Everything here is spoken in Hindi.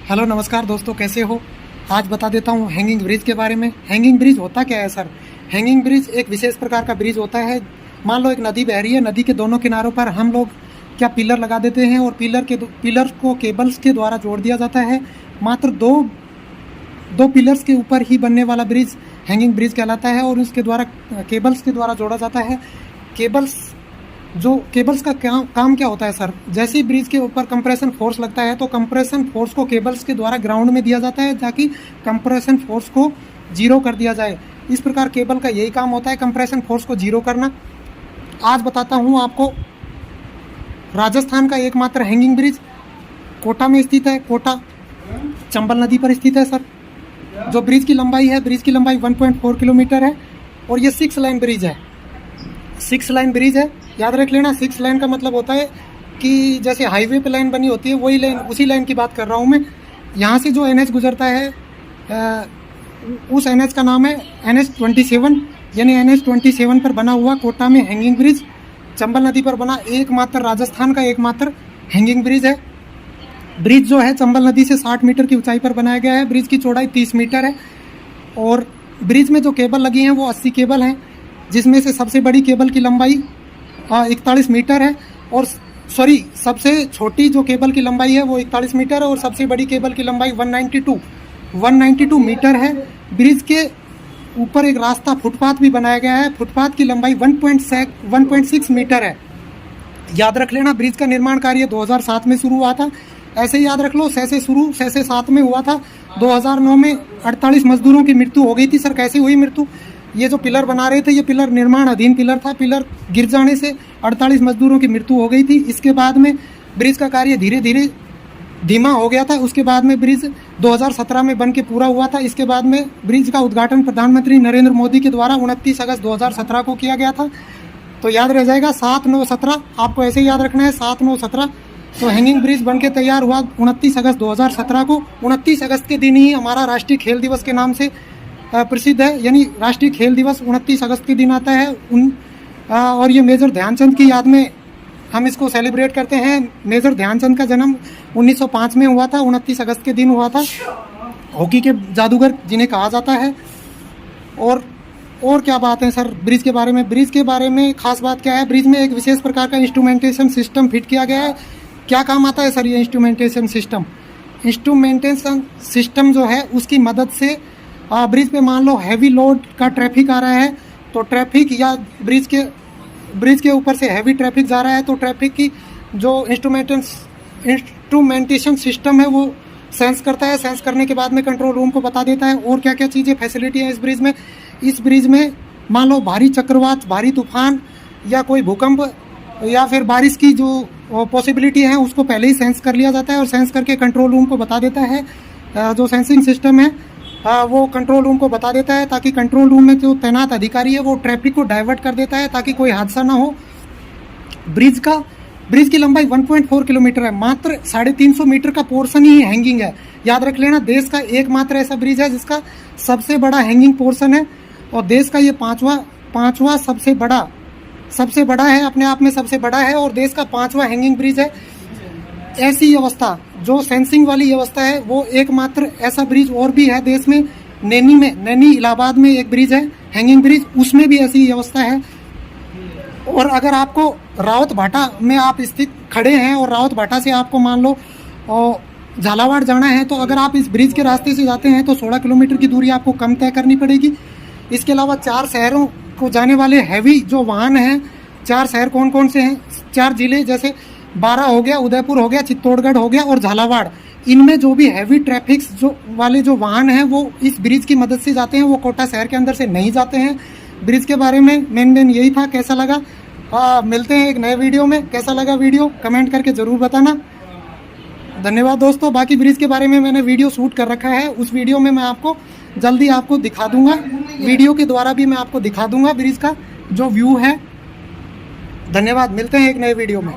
हेलो नमस्कार दोस्तों, कैसे हो। आज बता देता हूँ हैंगिंग ब्रिज के बारे में। हैंगिंग ब्रिज होता क्या है सर। हैंगिंग ब्रिज एक विशेष प्रकार का ब्रिज होता है। मान लो एक नदी बह रही है, नदी के दोनों किनारों पर हम लोग क्या पिलर लगा देते हैं और पिलर को केबल्स के द्वारा जोड़ दिया जाता है। मात्र दो पिलर्स के ऊपर ही बनने वाला ब्रिज हैंगिंग ब्रिज कहलाता है और उसके द्वारा केबल्स के द्वारा जोड़ा जाता है। केबल्स का काम क्या होता है सर। जैसे ही ब्रिज के ऊपर कंप्रेशन फोर्स लगता है तो कंप्रेशन फोर्स को केबल्स के द्वारा ग्राउंड में दिया जाता है ताकि कंप्रेशन फोर्स को जीरो कर दिया जाए। इस प्रकार केबल का यही काम होता है, कंप्रेशन फोर्स को जीरो करना। आज बताता हूँ आपको राजस्थान का एकमात्र हैंगिंग ब्रिज कोटा में स्थित है। कोटा चंबल नदी पर स्थित है सर। जो ब्रिज की लंबाई है, ब्रिज की लंबाई 1.4 किलोमीटर है और ये 6 लाइन ब्रिज है। 6 लाइन ब्रिज है, याद रख लेना। 6 लाइन का मतलब होता है कि जैसे हाईवे पे लाइन बनी होती है वही लाइन, उसी लाइन की बात कर रहा हूँ मैं। यहाँ से जो NH गुजरता है उस NH का नाम है NH27, यानी NH27 पर बना हुआ कोटा में हैंगिंग ब्रिज चंबल नदी पर बना एकमात्र राजस्थान का एकमात्र हैंगिंग ब्रिज है। ब्रिज जो है चंबल नदी से 60 मीटर की ऊंचाई पर बनाया गया है। ब्रिज की चौड़ाई 30 मीटर है और ब्रिज में जो केबल लगी हैं वो 80 केबल हैं, जिसमें से सबसे बड़ी केबल की लंबाई 41 मीटर है और सबसे छोटी जो केबल की लंबाई है वो 41 मीटर है और सबसे बड़ी केबल की लंबाई 192 मीटर है। ब्रिज के ऊपर एक रास्ता फुटपाथ भी बनाया गया है। फुटपाथ की लंबाई 1.6 मीटर है। याद रख लेना, ब्रिज का निर्माण कार्य 2007 में शुरू हुआ था। ऐसे ही याद रख लो, से 7 में हुआ था। 2009 में 48 मजदूरों की मृत्यु हो गई थी। सर कैसे हुई मृत्यु। ये जो पिलर बना रहे थे, ये पिलर निर्माण अधीन पिलर था। पिलर गिर जाने से 48 मजदूरों की मृत्यु हो गई थी। इसके बाद में ब्रिज का कार्य धीरे धीरे धीमा हो गया था। उसके बाद में ब्रिज 2017 में बन के पूरा हुआ था। इसके बाद में ब्रिज का उद्घाटन प्रधानमंत्री नरेंद्र मोदी के द्वारा 29 अगस्त 2017 को किया गया था। तो याद रह जाएगा 7/9/17, आपको ऐसे ही याद रखना है 7/9/17। तो हैंगिंग ब्रिज बन के तैयार हुआ 29 अगस्त 2017 को। 29 अगस्त के दिन ही हमारा राष्ट्रीय खेल दिवस के नाम से प्रसिद्ध है, यानी राष्ट्रीय खेल दिवस 29 अगस्त के दिन आता है। और ये मेजर ध्यानचंद की याद में हम इसको सेलिब्रेट करते हैं। मेजर ध्यानचंद का जन्म 1905 में हुआ था, 29 अगस्त के दिन हुआ था। हॉकी के जादूगर जिन्हें कहा जाता है। और क्या बात है सर ब्रिज के बारे में। ब्रिज के बारे में खास बात क्या है, ब्रिज में एक विशेष प्रकार का इंस्ट्रूमेंटेशन सिस्टम फिट किया गया है। क्या काम आता है सर ये इंस्ट्रूमेंटेशन सिस्टम जो है उसकी मदद से ब्रिज पे मान लो हैवी लोड का ट्रैफिक आ रहा है तो ट्रैफिक या ब्रिज के ऊपर से हैवी ट्रैफिक जा रहा है तो ट्रैफिक की जो इंस्ट्रूमेंटेशन सिस्टम है वो सेंस करता है। सेंस करने के बाद में कंट्रोल रूम को बता देता है। और क्या क्या चीज़ें फैसिलिटी है इस ब्रिज में मान लो भारी चक्रवात, भारी तूफान या कोई भूकंप या फिर बारिश की जो पॉसिबिलिटी है उसको पहले ही सेंस कर लिया जाता है और सेंस करके कंट्रोल रूम को बता देता है। जो सेंसिंग सिस्टम है वो कंट्रोल रूम को बता देता है ताकि कंट्रोल रूम में जो तैनात अधिकारी है वो ट्रैफिक को डाइवर्ट कर देता है ताकि कोई हादसा ना हो। ब्रिज की लंबाई 1.4 किलोमीटर है। मात्र 350 मीटर का पोर्शन ही हैंगिंग है। याद रख लेना, देश का एकमात्र ऐसा ब्रिज है जिसका सबसे बड़ा हैंगिंग पोर्शन है और देश का ये पांचवा सबसे बड़ा है, अपने आप में सबसे बड़ा है और देश का 5वां हैंगिंग ब्रिज है। ऐसी व्यवस्था जो सेंसिंग वाली व्यवस्था है वो एकमात्र ऐसा ब्रिज और भी है देश में। नैनी इलाहाबाद में एक ब्रिज है हैंगिंग ब्रिज, उसमें भी ऐसी व्यवस्था है। और अगर आपको रावत भाटा में आप स्थित खड़े हैं और रावत भाटा से आपको मान लो झालावाड़ जाना है तो अगर आप इस ब्रिज के रास्ते से जाते हैं तो 16 किलोमीटर की दूरी आपको कम तय करनी पड़ेगी। इसके अलावा 4 शहरों को जाने वाले हैवी जो वाहन हैं, 4 शहर कौन कौन से हैं, 4 जिले जैसे बारा हो गया, उदयपुर हो गया, चित्तौड़गढ़ हो गया और झालावाड़। इनमें जो भी हैवी ट्रैफिक वाले जो वाहन हैं वो इस ब्रिज की मदद से जाते हैं, वो कोटा शहर के अंदर से नहीं जाते हैं। ब्रिज के बारे में मेन यही था। कैसा लगा, मिलते हैं एक नए वीडियो में। कैसा लगा वीडियो कमेंट करके ज़रूर बताना। धन्यवाद दोस्तों। बाकी ब्रिज के बारे में मैंने वीडियो शूट कर रखा है, उस वीडियो में मैं आपको जल्दी दिखा दूंगा। वीडियो के द्वारा भी मैं आपको दिखा दूंगा ब्रिज का जो व्यू है। धन्यवाद, मिलते हैं एक नए वीडियो में।